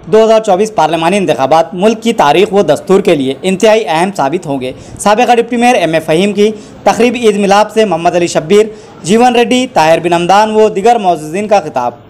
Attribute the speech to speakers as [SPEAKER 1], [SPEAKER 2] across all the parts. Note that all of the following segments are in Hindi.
[SPEAKER 1] 2024 पार्लिमानी इंतखाबात मुल्क की तारीख व दस्तूर के लिए इंतहाई अहम साबित होंगे। साबिक़ डिप्टी मेयर M.A. फ़हीम की तकरीब ईद मिलाद से मोहम्मद अली शब्बीर, जीवन रेड्डी, ताहिर बिन हमदान व दीगर मोअज़्ज़िज़ीन का खिताब।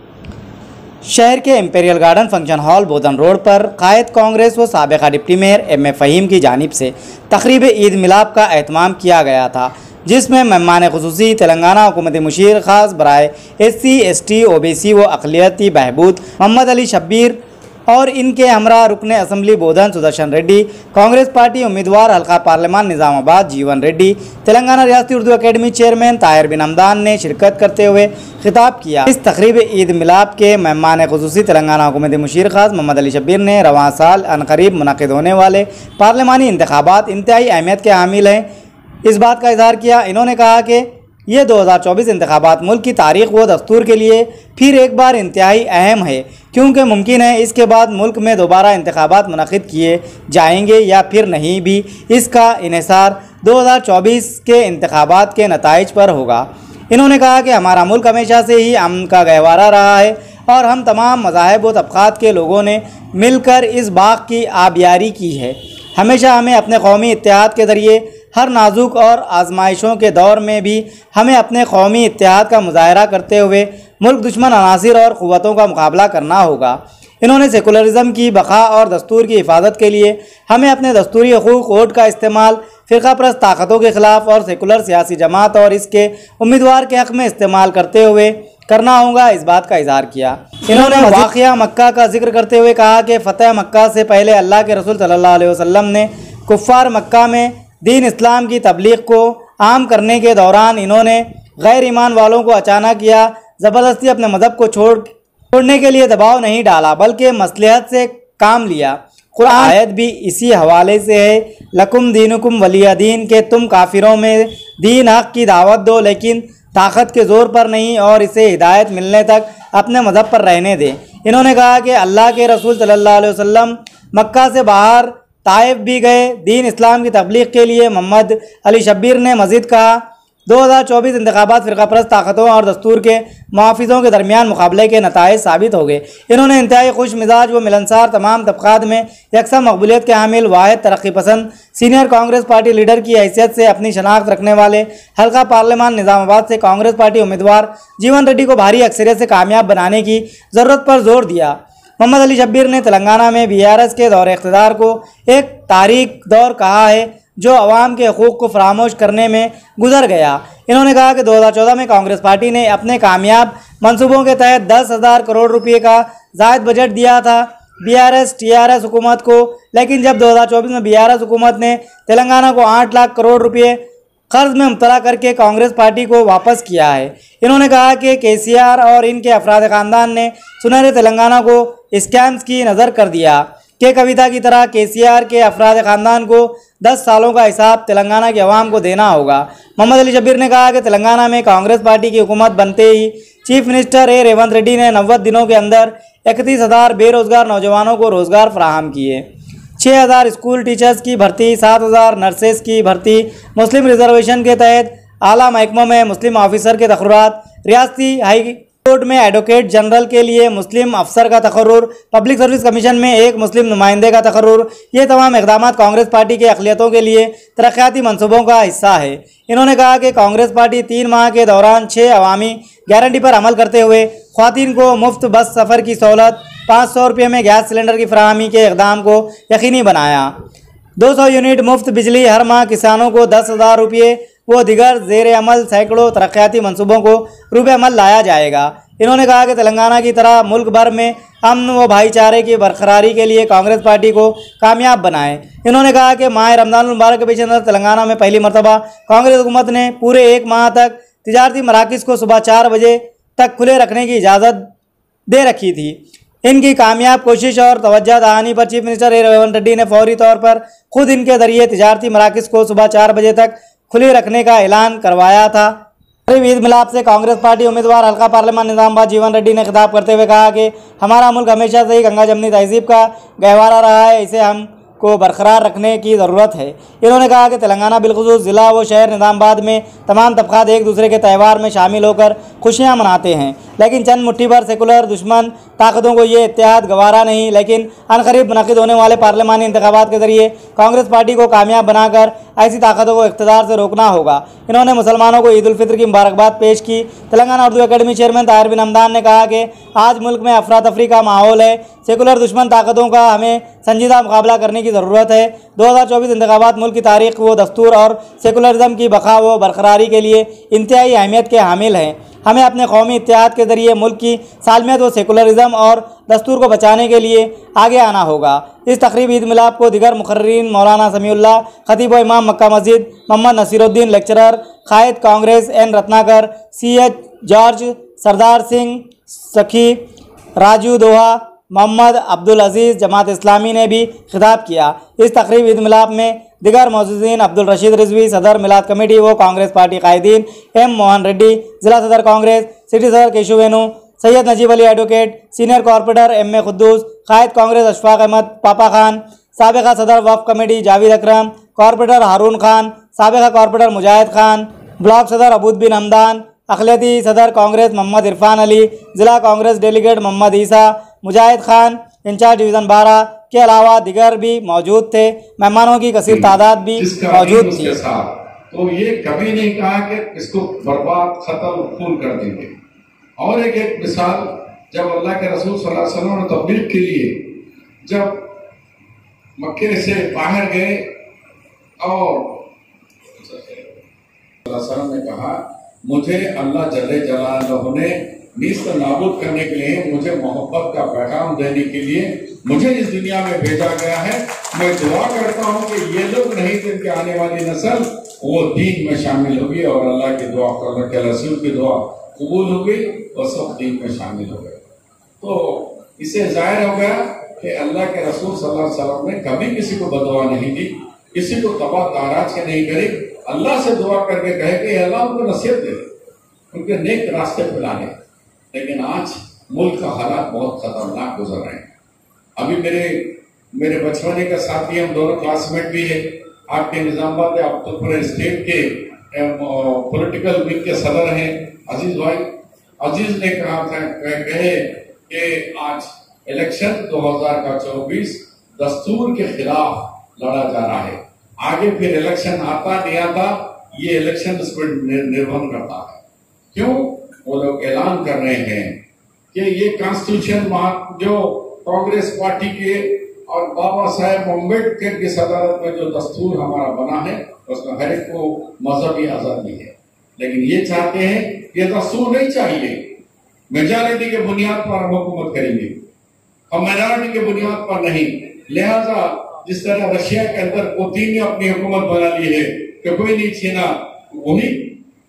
[SPEAKER 1] शहर के इंपीरियल गार्डन फंक्शन हॉल बोधन रोड पर कायद कांग्रेस व साबिक़ डिप्टी मेयर M.A. फ़हीम की जानिब से तकरीब ईद मिलाद का एहतमाम किया गया था, जिसमें मेहमान खुसूसी तेलंगाना हुकूमती मुशीर ख़ास बराए SC, ST, OBC व अक़लियती बहबूद मोहम्मद अली शब्बीर और इनके हमरा रुकन असम्बली बोधन सुदर्शन रेड्डी, कांग्रेस पार्टी उम्मीदवार हल्का पार्लिमान निज़ामाबाद जीवन रेड्डी, तेलंगाना रियासती उर्दू अकेडमी चेयरमैन ताहिर बिन हमदान ने शिरकत करते हुए खिताब किया। इस तकरीब ईद मिलाद के मेहमान खुसूसी तेलंगाना हुकूमती मुशीर ख़ास मोहम्मद अली शब्बीर ने रवां साल अनकरीब मुनक़िद होने वाले पार्लिमानी इंतखाबात इंतहाई अहमियत के हामिल हैं, इस बात का इज़हार किया। इन्होंने कहा कि ये 2024 इंतखाबात मुल्क की तारीख व दस्तूर के लिए फिर एक बार इंतहाई अहम है, क्योंकि मुमकिन है इसके बाद मुल्क में दोबारा इंतखाबात मुनक़िद किए जाएंगे या फिर नहीं भी। इसका इन्हिसार 2024 के इंतखाबात के नताइज पर होगा। इन्होंने कहा कि हमारा मुल्क हमेशा से ही अमन का गहवारा रहा है और हम तमाम मज़ाहिब व तबक़ात के लोगों ने मिलकर इस बाग़ की आबियारी की है। हमेशा हमें अपने कौमी इत्तेहाद के ज़रिए हर नाजुक और आजमाइशों के दौर में भी हमें अपने कौमी इत्तेहाद का मुजाहरा करते हुए मुल्क दुश्मन अनासिर और क़ुव्वतों का मुकाबला करना होगा। इन्होंने सेकुलरिज़म की बक़ा और दस्तूर की हिफाजत के लिए हमें अपने दस्तूरी हकूक़ वोट का इस्तेमाल फ़िरक़ा परस्त ताकतों के ख़िलाफ़ और सेकुलर सियासी जमात और इसके उम्मीदवार के हक़ में इस्तेमाल करते हुए करना होगा, इस बात का इज़हार किया। इन्होंने वाक़िया मक्का का जिक्र करते हुए कहा कि फ़तह मक्का से पहले अल्लाह के रसूल सल्लल्लाहु अलैहि वसल्लम ने कुफ़ार मक्का में दीन इस्लाम की तबलीग को आम करने के दौरान इन्होंने गैर ईमान वालों को अचानक या ज़बरदस्ती अपने मज़हब को छोड़ने के लिए दबाव नहीं डाला, बल्कि मसलहत से काम लिया। कुरान आयत भी इसी हवाले से है, लकुम दीनुकुम वलिया दीन, के तुम काफिरों में दीन हक़ की दावत दो, लेकिन ताकत के ज़ोर पर नहीं और इसे हिदायत मिलने तक अपने मज़हब पर रहने दें। इन्होंने कहा कि अल्लाह के रसूल सल्लल्लाहु अलैहि वसल्लम मक्का से बाहर ताइफ भी गए दीन इस्लाम की तबलीग के लिए। मोहम्मद अली शब्बीर ने मज़ीद कहा 2024 इंतखाबात फ़िरक़ा परस्त ताकतों और दस्तूर के मुहाफ़िज़ों के दरमियान मुकाबले के नताइज साबित हो गए। इन्होंने इंतहाई खुश मिजाज व मिलनसार तमाम तबक़ात में यकसा मकबूलियत के हामिल वाहिद तरक्की पसंद सीनियर कांग्रेस पार्टी लीडर की हैसियत से अपनी शनाख्त रखने वाले हल्का पार्लिमान निज़ामाबाद से कांग्रेस पार्टी उम्मीदवार जीवन रेड्डी को भारी अक्सरियत से कामयाब बनाने की ज़रूरत पर जोर दिया। मोहम्मद अली शब्बीर ने तेलंगाना में BRS के दौर इक़्तिदार को एक तारीख दौर कहा है जो अवाम के हकूक़ को फरामोश करने में गुजर गया। इन्होंने कहा कि 2014 में कांग्रेस पार्टी ने अपने कामयाब मंसूबों के तहत 10,000 करोड़ रुपये का ज़ायद बजट दिया था BRS TRS हुकूमत को, लेकिन जब 2024 में BRS हुकूमत ने तेलंगाना को 8 लाख करोड़ रुपये कर्ज में मुब्तला करके कांग्रेस पार्टी को वापस किया है। इन्होंने कहा कि KCR और इनके अफराद ख़ानदान ने सुनहरे तेलंगाना को स्कैम्स की नज़र कर दिया कि कविता की तरह KCR के अफराद ख़ानदान को 10 सालों का हिसाब तेलंगाना के अवाम को देना होगा। मोहम्मद अली शब्बीर ने कहा कि तेलंगाना में कांग्रेस पार्टी की हुकूमत बनते ही चीफ मिनिस्टर रेवंत रेड्डी ने 90 दिनों के अंदर 31,000 बेरोज़गार नौजवानों को रोज़गार फराहम किए, 6,000 स्कूल टीचर्स की भर्ती, 7,000 नर्सेस की भर्ती, मुस्लिम रिजर्वेशन के तहत आला महकमों में मुस्लिम ऑफिसर के तक़र्रुरात, रियासती हाई कोर्ट में एडवोकेट जनरल के लिए मुस्लिम अफसर का तक़र्रुर, पब्लिक सर्विस कमीशन में एक मुस्लिम नुमाइंदे का तक़र्रुर, ये तमाम इक़दामात कांग्रेस पार्टी के अक़लियतों के लिए तरक्याती मनसूबों का हिस्सा है। इन्होंने कहा कि कांग्रेस पार्टी 3 माह के दौरान 6 अवामी गारंटी पर अमल करते हुए ख़वातीन को मुफ्त बस सफ़र की सहूलत, 500 रुपये में गैस सिलेंडर की फराहमी के इक़दाम को यकीनी बनाया, 200 यूनिट मुफ्त बिजली हर माह, किसानों को 10,000 रुपये वो दिगर ज़ेर अमल सैकड़ों तरक्याती मनसूबों को रूबे अमल लाया जाएगा। इन्होंने कहा कि तेलंगाना की तरह मुल्क भर में अमन व भाईचारे की बरकरारी के लिए कांग्रेस पार्टी को कामयाब बनाएं। इन्होंने कहा कि माह रमज़ान मुबारक के पेश नज़र तेलंगाना में पहली मरतबा कांग्रेस हुकूमत ने पूरे 1 माह तक तिजारती मराकिज़ को सुबह 4 बजे तक खुले रखने की इजाज़त दे रखी थी। इनकी कामयाब कोशिश और तवज्जो दहानी पर चीफ मिनिस्टर रेवंत रेड्डी ने फौरी तौर पर खुद इनके ज़रिए तिजारती मराकिज़ को सुबह 4 बजे तक खुले रखने का ऐलान करवाया था। ईद मिलाद से कांग्रेस पार्टी उम्मीदवार हल्का पार्लिमान निज़ामाबाद जीवन रेड्डी ने खिताब करते हुए कहा कि हमारा मुल्क हमेशा से ही गंगा जमनी तहजीब का गहवारा रहा है, इसे हम को बरकरार रखने की ज़रूरत है। इन्होंने कहा कि तेलंगाना बिलखुसूस ज़िला व शहर निज़ामाबाद में तमाम तबक़ात एक दूसरे के त्यौहार में शामिल होकर खुशियाँ मनाते हैं, लेकिन चंद मुट्ठी भर सेकुलर दुश्मन ताकतों को ये इत्तेहाद गवारा नहीं। लेकिन अनकरीब मुनक़िद होने वाले पार्लिमानी इंतखाबात के ज़रिए कांग्रेस पार्टी को कामयाब बनाकर ऐसी ताकतों को इक़्तिदार से रोकना होगा। इन्होंने मुसलमानों को ईद उल फित्र की मुबारकबाद पेश की। तेलंगाना उर्दू अकेडमी चेयरमैन ताहिर बिन हमदान ने कहा कि आज मुल्क में अफरा तफरी का माहौल है, सेकुलर दुश्मन ताकतों का हमें संजीदा मुकाबला करने की ज़रूरत है। 2024 इंतखाबात मुल्क की तारीख व दस्तूर और सेकुलरिज्म की बका व बरकरारी के लिए इंतहाई अहमियत के हामिल हैं। हमें अपने कौमी इत्तेहाद के ज़रिए मुल्क की सालमियत व सेकुलरिज्म और दस्तूर को बचाने के लिए आगे आना होगा। इस तकरीब ईद मिलाद को दिगर मुकर्रिरीन मौलाना समीउल्लाह, खतीब व इमाम मक्का मस्जिद मोहम्मद नसीरुद्दीन, लेक्चरर कायद Congress N Ratnakar, CH George, Sardar Singh Sakhi, Raju दोहा, मोहम्मद अब्दुल अजीज़ जमात इस्लामी ने भी खिताब किया। इस तकरीब ईद मिलाद में दिगर मौजूदीन अब्दुल रशीद रिजवी, सदर मिलाद कमेटी व कांग्रेस पार्टी कायदीन, M मोहन रेड्डी, जिला सदर कांग्रेस, सिटी सदर Keshav Venu, Syed Najeeb Ali advocate, senior corporator MA Khuddus, कायद कांग्रेस अशफाक अहमद पापा खान, साबिका सदर वफ़ कमेटी जावेद अकरम, कॉरपोरेटर हारून खान, साबिका कॉरपोरेटर मुजाहिद खान, ब्लॉक सदर अबूद बिन हमदान, अखिलती सदर कांग्रेस मोहम्मद इरफान अली, जिला कांग्रेस डेलीगेट मोहम्मद ईसा, मुजाहिद खान, इंचार्ज डिवीज़न 12 के अलावा दिगर भी मौजूद थे। मेहमानों की कसीर तादाद भी मौजूद थी।
[SPEAKER 2] तो ये कभी नहीं कहा कि इसको बर्बाद खत्म खून कर देंगे। और एक मिसाल, जब अल्लाह के रसूल सल्लल्लाहु अलैहि वसल्लम ने तबलीग के लिए जब मक्के से बाहर गए और वसल्लम ने कहा, मुझे अल्लाह जल्ले जलालहू ने नीस्त नाबूद करने के लिए, मुझे मोहब्बत का पैगाम देने के लिए मुझे इस दुनिया में भेजा गया है। मैं दुआ करता हूँ कि ये लोग नहीं, जिनके आने वाली नस्ल वो दीन में शामिल होगी और अल्लाह की दुआ, अल्लाह के रसूल की दुआ कबूल हो गई और सब दीन में शामिल हो गए। तो इससे जाहिर हो गया कि अल्लाह के रसूल सल्लल्लाहु अलैहि वसल्लम ने कभी किसी को बदुआ नहीं दी, किसी को तबाह ताराज के नहीं करी। अल्लाह से दुआ करके कहे कि अल्लाह उनको नसीहत दे, उनके नेक रास्ते पे लाने। लेकिन आज मुल्क का हालात बहुत खतरनाक गुजर रहे हैं। अभी मेरे बचपने का साथी, हम दोनों क्लासमेट भी है, आपके निजामाबाद आप स्टेट के पॉलिटिकल विंग के सदर हैं अजीज भाई। अजीज ने कहा था, कहे कि आज इलेक्शन 2024 दस्तूर के खिलाफ लड़ा जा रहा है। आगे फिर इलेक्शन आता नहीं आता, ये इलेक्शन उस पर निर्भर करता है। क्यों? वो लोग ऐलान कर रहे हैं कि ये कॉन्स्टिट्यूशन जो कांग्रेस पार्टी के और बाबा साहेब अम्बेडकर की सदारत में जो दस्तूर हमारा बना है, उसमें हर एक को मजहबी आजादी है। लेकिन ये चाहते हैं ये दस्तूर नहीं चाहिए, मेजॉरिटी के बुनियाद पर हम हुकूमत करेंगे, हम माइनॉरिटी के बुनियाद पर नहीं। लिहाजा जिस तरह रशिया के अंदर पुतिन ने अपनी हुकूमत बना ली है कि कोई नहीं छीना, वही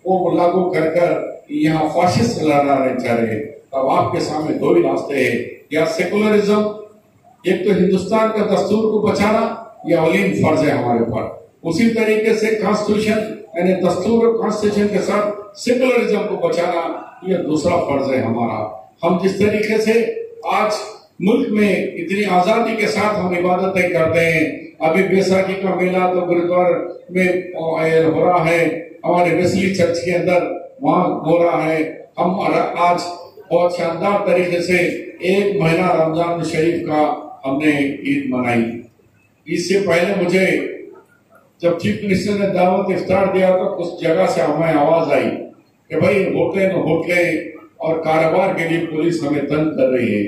[SPEAKER 2] वो लागू कर यहाँ फाशिस्ट लड़ा रहे जा रहे। अब आपके सामने दो ही रास्ते हैं, या सेकुलरिज्म, एक तो हिंदुस्तान का दस्तूर को बचाना, या अलीम फर्ज है हमारे ऊपर। उसी तरीके से कॉन्स्टिट्यूशन यानी दस्तूर और कॉन्स्टिट्यूशन के साथ सेकुलरिज्म को बचाना, यह दूसरा फर्ज है हमारा। हम जिस तरीके से आज मुल्क में इतनी आजादी के साथ हम इबादतें करते हैं, अभी बैसाखी का मेला तो गुरुद्वारा में हो रहा है, हमारे वेस्ली चर्च के अंदर वहां हो रहा है। हम आज बहुत शानदार तरीके से एक महीना रमजान शरीफ का हमने ईद मनाई। इससे पहले मुझे जब चीफ मिनिस्टर ने दावत इफ्तार दिया तो उस जगह से हमें आवाज आई कि भाई होटलें और कारोबार के लिए पुलिस हमें तंग कर रही है।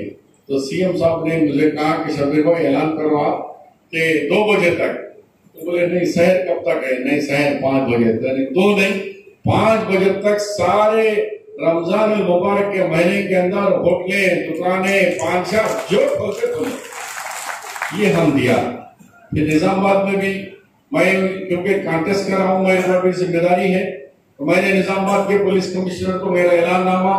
[SPEAKER 2] तो CM साहब ने मुझे कहा कि शबीर भाई ऐलान करो आप कि 2 बजे तक। तो बोले नहीं, शहर कब तक है? नहीं, शहर 5 बजे तक। 2 नहीं, 5 बजे तक सारे रमजान मुबारक के महीने के अंदर होटलें, दुकानें, पानशा जो खोलते खोले, ये हम दिया। फिर निजामाबाद में भी मैं, क्योंकि कॉन्टेस्ट कर रहा हूँ, मेरे भी जिम्मेदारी है, तो मैंने निजामाबाद के पुलिस कमिश्नर को मेरा ऐलाननामा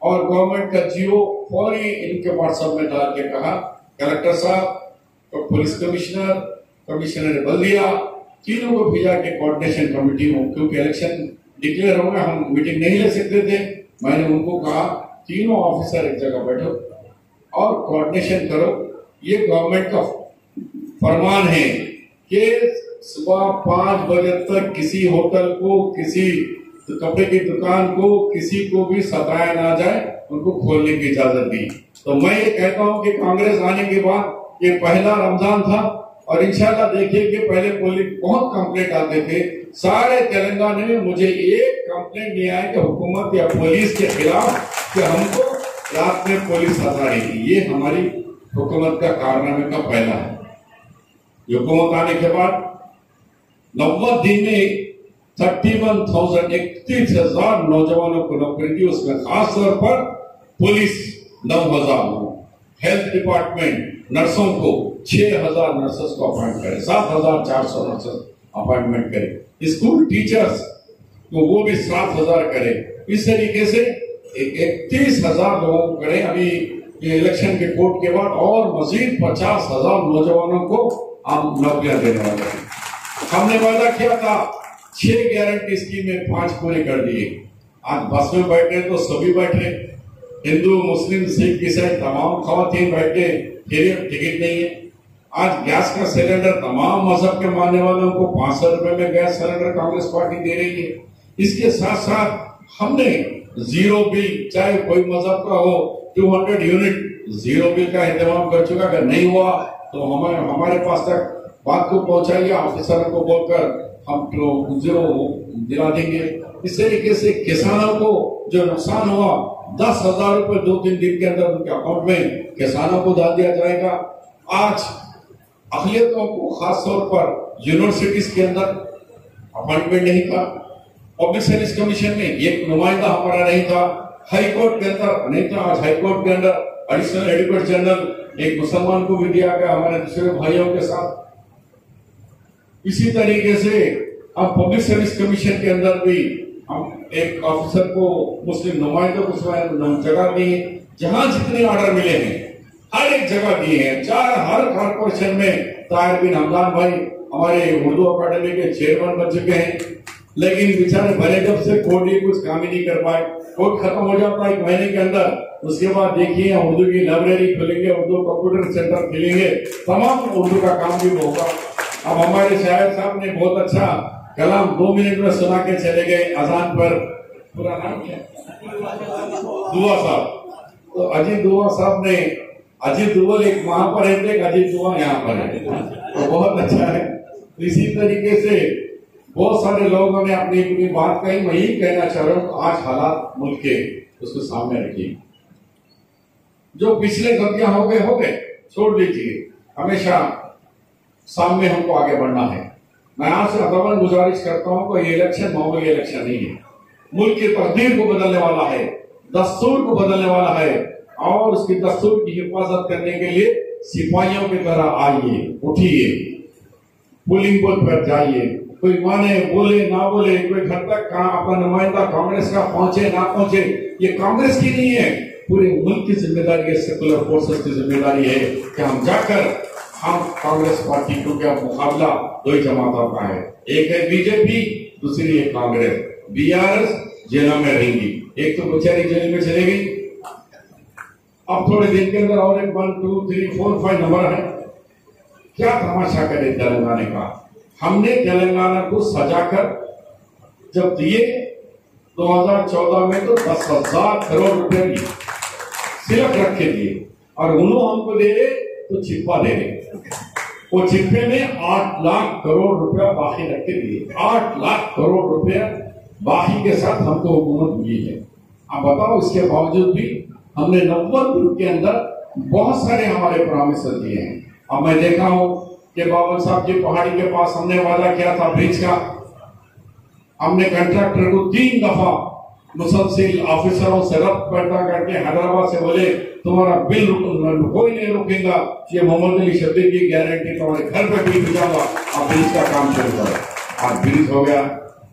[SPEAKER 2] और गवर्नमेंट का जियो फौरी इनके व्हाट्सएप में डाल के कहा, कलेक्टर साहब तो पुलिस कमिश्नर, कमिश्नर बल्दिया, तीनों को भेजा के कोऑर्डिनेशन कमेटी हो, क्योंकि इलेक्शन डिक्लेयर हो गया, हम मीटिंग नहीं ले सकते थे। मैंने उनको कहा तीनों ऑफिसर एक जगह बैठो और कोऑर्डिनेशन करो। ये गवर्नमेंट का फरमान है कि सुबह 5 बजे तक किसी होटल को, किसी कपड़े की दुकान को, किसी को भी सताया ना जाए, उनको खोलने की इजाजत दी। तो मैं ये कहता हूं कि कांग्रेस आने के बाद ये पहला रमजान था और इंशाल्लाह देखिए कि पहले पुलिस बहुत कंप्लेंट आते थे, सारे तेलंगाना में मुझे एक कंप्लेंट नहीं आया कि हुकूमत या पुलिस के खिलाफ कि हमको रात में पुलिस सता रही थी। ये हमारी हुकूमत का कारनामे का पहला है। हुकूमत आने के बाद 90 दिन में 31,000 नौजवानों को नौकरी दी, उसमें खास तौर पर पुलिस 9,000 लोग, हेल्थ डिपार्टमेंट नर्सों को 6,000 नर्सेस को अपॉइंट करे, 7,400 नर्सेस अपॉइंटमेंट करे, स्कूल टीचर्स तो वो भी 7,000 करे। इस तरीके से 31,000 लोगों को करे। अभी ये इलेक्शन के कोर्ट के बाद और मजीद 50,000 नौजवानों को हम नौकरियां देने वाले हैं। हमने वादा किया था 6 गारंटी स्कीम में 5 पूरे कर दिए। आज बस में बैठे तो सभी बैठे, हिंदू मुस्लिम सिख ईसाई तमाम खवातीन बैठे, फिर टिकट नहीं है। आज गैस का सिलेंडर तमाम मजहब के मानने वालों को 65 रुपए में गैस सिलेंडर कांग्रेस पार्टी दे रही है। इसके साथ साथ हमने जीरो बिल, चाहे कोई मजहब का हो, 200 यूनिट जीरो बिल का इंतजाम कर चुका। अगर नहीं हुआ तो हमारे पास तक बात को पहुंचाइए, ऑफिसर को बोलकर हम तो जीरो दिला देंगे। इस तरीके से किसानों को जो नुकसान हुआ 10,000 रुपए 2-3 दिन के अंदर उनके अकाउंट में किसानों को डाल दिया जाएगा। आज अखिलियतों को खास तौर पर यूनिवर्सिटीज के अंदर अपॉइंटमेंट नहीं था, पब्लिक सर्विस कमीशन में एक नुमाइंदा हमारा नहीं था, हाई कोर्ट के अंदर नहीं था। आज हाई कोर्ट के अंदर एडिशनल एडवोकेट जनरल एक मुसलमान को भी दिया गया हमारे दूसरे भाइयों के साथ। इसी तरीके से हम पब्लिक सर्विस कमीशन के अंदर भी हम एक ऑफिसर को, मुस्लिम नुमाइंदों को जगह दी। जहां जितने ऑर्डर मिले हैं हर एक जगह दिए हैं। हर कॉर्पोरेशन में ताहिर बिन हमदान भाई हमारे उर्दू अकादमी के चेयरमैन बन चुके हैं, लेकिन बेचारे भले जब से कोर्ट ही कुछ काम ही नहीं कर पाए। कोर्ट खत्म हो जाता है 1 महीने के अंदर, उसके बाद देखिए उर्दू की लाइब्रेरी खुलेंगे, उर्दू कंप्यूटर सेंटर खुलेंगे, तमाम उर्दू का काम भी होगा। अब हमारे शायर साहब ने बहुत अच्छा कलाम 2 मिनट में सुना के चले गए अजान पर। पूरा नाम क्या? दुआ साहब। तो अजीत दुआ साहब ने, अजीत दुआ एक वहां पर है, अजीत दुआ यहाँ पर है, तो बहुत अच्छा है। इसी तरीके से बहुत सारे लोगों ने अपनी अपनी बात कही। मैं यही कहना चाह रहा हूँ, आज हालात मुल्क के उसको सामने रखिए। जो पिछले गलतियां हो गए छोड़ दीजिए। हमेशा सामने हमको आगे बढ़ना है। मैं आपसे अदबन गुजारिश करता हूं कि ये इलेक्शन मामूली इलेक्शन नहीं है, मुल्क की तकदीर को बदलने वाला है, दस्तूर को बदलने वाला है, और उसकी दस्तूर की हिफाजत करने के लिए सिपाहियों की तरह आइए, उठिए, पोलिंग बूथ पर जाइए। कोई माने बोले ना बोले, कोई घर तक अपना नुमाइंदा कांग्रेस का पहुंचे ना पहुंचे, ये कांग्रेस की नहीं है, पूरे मुल्क की जिम्मेदारी है, सेकुलर फोर्सेस की जिम्मेदारी है कि हम जाकर हम कांग्रेस पार्टी को क्या मुकाबला 2 जमातों का है, एक है बीजेपी, दूसरी है कांग्रेस। बीआरएस जेलों में रहेंगी, एक तो बेचारी जेल में चले गई, अब थोड़े दिन के अंदर और एक 1, 2, 3, 4, 5 नंबर है। क्या तमाशा करे तेलंगाना का। हमने तेलंगाना को सजाकर जब दिए 2014 में तो 10,000 करोड़ रुपए की सिलक रख के दिए, और उन्होंने हमको दे रहे तो छिपा दे रहे। वो छिपे में 8 लाख करोड़ रुपया बाकी रख के दिए। 8 लाख करोड़ रुपया बाकी के साथ हमको हुकूमत मिली है। अब बताओ, इसके बावजूद भी हमने 90 दिन के अंदर बहुत सारे हमारे प्रॉमिस दिए हैं। अब मैं देखा हूं कि बाबा साहब की पहाड़ी के पास हमने वादा किया था ब्रिज का, हमने कंट्रैक्टर को 3 दफा मुसलसिल ऑफिसरों से रब्त पैदा करके हैदराबाद से बोले तुम्हारा बिल कोई नहीं रुकेगा, ये मोहम्मद अली शब्बीर की गारंटी, तुम्हारे घर पे बिल भिजाऊंगा, आप ब्रिज का काम शुरू करो। आज ब्रिज हो गया,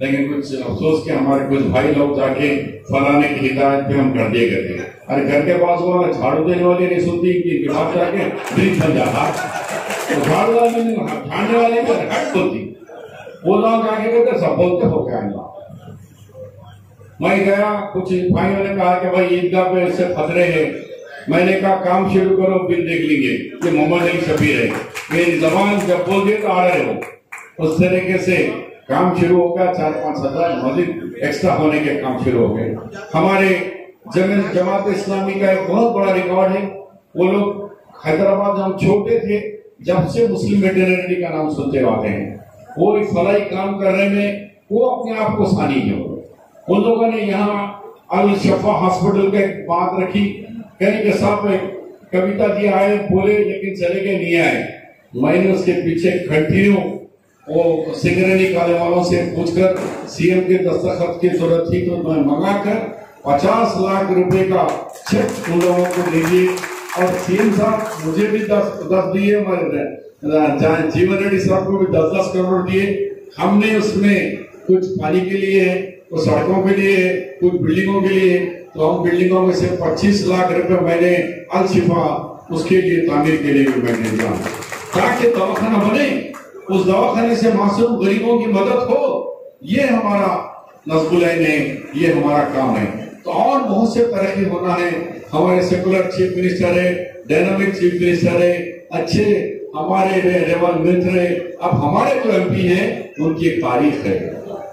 [SPEAKER 2] लेकिन कुछ अफसोस के हमारे कुछ भाई लोग जाके फलाने की हिदायत पे हम कर दिए गए। अरे घर के पास वाला झाड़ू देने वाले नहीं सुनती कि बाहर जाके ब्रिज बन जाता, तो झाड़ू वाले झाड़ने वाले में हट होती, वो लोग आगे कहते सब बोलते हो क्या। मैं गया, कुछ भाइयों ने कहा कि भाई ईदगाह पे इससे खतरे हैं, मैंने कहा काम शुरू करो, बिल देख लेंगे। ये मोहम्मद अली शब्बीर है, मेरी जबान जब बोल दिए तो आ रहे हो। उस तरीके से काम शुरू होगा, 4-5 हजार मजीद एक्स्ट्रा होने के काम शुरू हो गए। हमारे जमात इस्लामी का एक बहुत बड़ा रिकॉर्ड है। वो लोग हैदराबाद जब हम छोटे थे, जब से मुस्लिम वेटरनरी का नाम सुनते आते हैं, वो एक फलाई काम करने में वो अपने आप को सानी है। उन लोगों ने यहाँ अल शफा हॉस्पिटल का एक बात रखी, कहने के साथ एक कविता दिया आए, बोले लेकिन चले गए, नहीं आए। मैंने उसके पीछे कंटिन्यू वो सिगरेट निकालने वालों से पूछकर सीएम के दस्तखत की जरूरत थी तो मैं मंगाकर 50 लाख रुपए का चेक उन लोगों को दे दिए। और सीएम साहब मुझे भी 10 दिए, जीवन रेड्डी साहब को भी 10-10 करोड़ दिए। हमने उसमें कुछ पानी के लिए है, कुछ सड़कों के लिए है, कुछ बिल्डिंगों के लिए। तो हम बिल्डिंगों में से 25 लाख रुपए मैंने अल शिफा उसके लिए तामीर के लिए भी मैंने दिया, ताकि दवाखाना बने, उस दवाखाने से मासूम गरीबों की मदद हो। ये हमारा नज़्बुल-ऐन है, ये हमारा काम है। तो और बहुत से तरक्की होना है। हमारे सेकुलर चीफ मिनिस्टर है, डायनामिक चीफ मिनिस्टर है, अच्छे हमारे रेवल मित्र है। अब हमारे जो एमपी हैं उनकी एक तारीख है,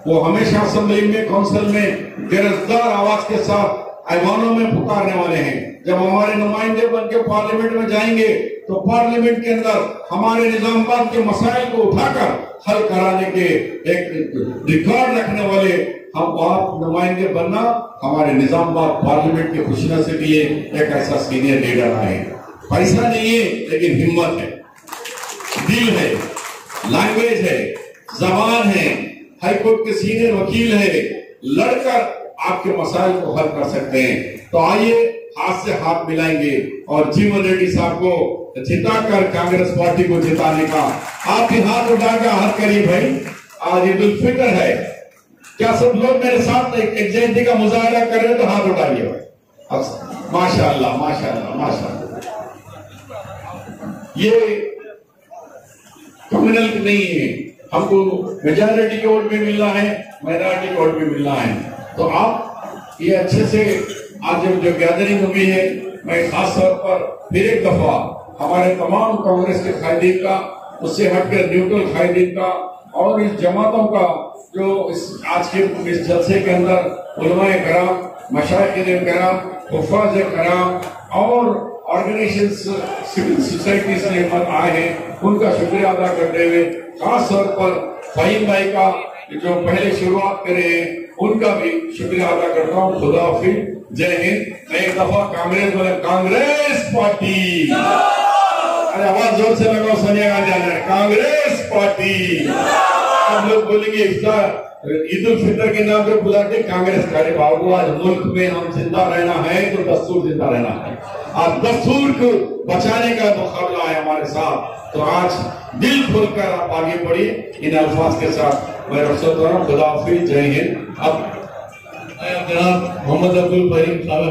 [SPEAKER 2] वो हमेशा असेंबली में, काउंसिल में गिरफ्तार आवाज के साथ ऐवानों में पुकारने वाले हैं। जब हमारे नुमाइंदे बन के पार्लियामेंट में जाएंगे तो पार्लियामेंट के अंदर हमारे निजामाबाद के मसाइल को उठाकर हल कराने के एक रिकॉर्ड रखने वाले हम आप नुमाइंदे बनना। हमारे निजामाबाद पार्लियामेंट के खुशनसीब लिए एक ऐसा सीनियर लीडर आए। पैसा नहीं है लेकिन हिम्मत है, दिल है, लैंग्वेज है, जबान है, हाईकोर्ट के सीनियर वकील है, लड़कर आपके मसाइल को हल कर सकते हैं। तो आइए हाथ से हाथ मिलाएंगे और जीवन रेड्डी साहब को जिताकर कांग्रेस पार्टी को जिताने का आप भी हाथ उठाकर हाथ करिए। भाई आज ईद उल फितर है, क्या सब लोग मेरे साथ एक जयंती का मुजाहरा कर रहे हैं तो हाथ उठाइए भाई। माशाअल्लाह माशाअल्लाह माशाअल्लाह। ये कम्युनल नहीं है, हमको मेजॉरिटी वोट भी मिलना है, माइनॉरिटी वोट भी मिलना है। तो आप ये अच्छे से आज जो गैदरिंग हुई है, मैं खास तौर पर फिर एक दफा हमारे तमाम कांग्रेस के कायदीन का, उससे हटकर न्यूट्रल कायदीन का और इस जमातों का जो इस आज के इस जलसे के अंदर उलमाए कराम, मशाइखिन कराम, हुफ़ाज़ कराम और ऑर्गेनाइजेशन सिविल सोसाइटी से आए हैं, उनका शुक्रिया अदा करते हुए खास तौर पर फहीम भाई का जो पहले शुरुआत करे हैं उनका भी शुक्रिया अदा करता हूँ। खुदा हाफिज़, जय हिंद। एक दफा कांग्रेस वाले, कांग्रेस पार्टी, अरे आवाज जोर से लगाओ, सोनिया गांधी आ जाए, कांग्रेस पार्टी। आप लोग बोलेंगे इफ्तार ईद उल फितर के नाम पे बुलाते कांग्रेस करे। बाबू आज मुल्क में हम जिंदा रहना है तो दस्तूर जिंदा रहना है। आज दस्तूर को बचाने का मुकाबला है हमारे साथ। तो आज दिल खोलकर आप आगे बढ़िए। इन अल्फाज के साथ मैं रुखसत हो रहा हूँ। खुदा हाफिज़, जय हिंद। अब जनाब मोहम्मद अब्दुल फहीम साहब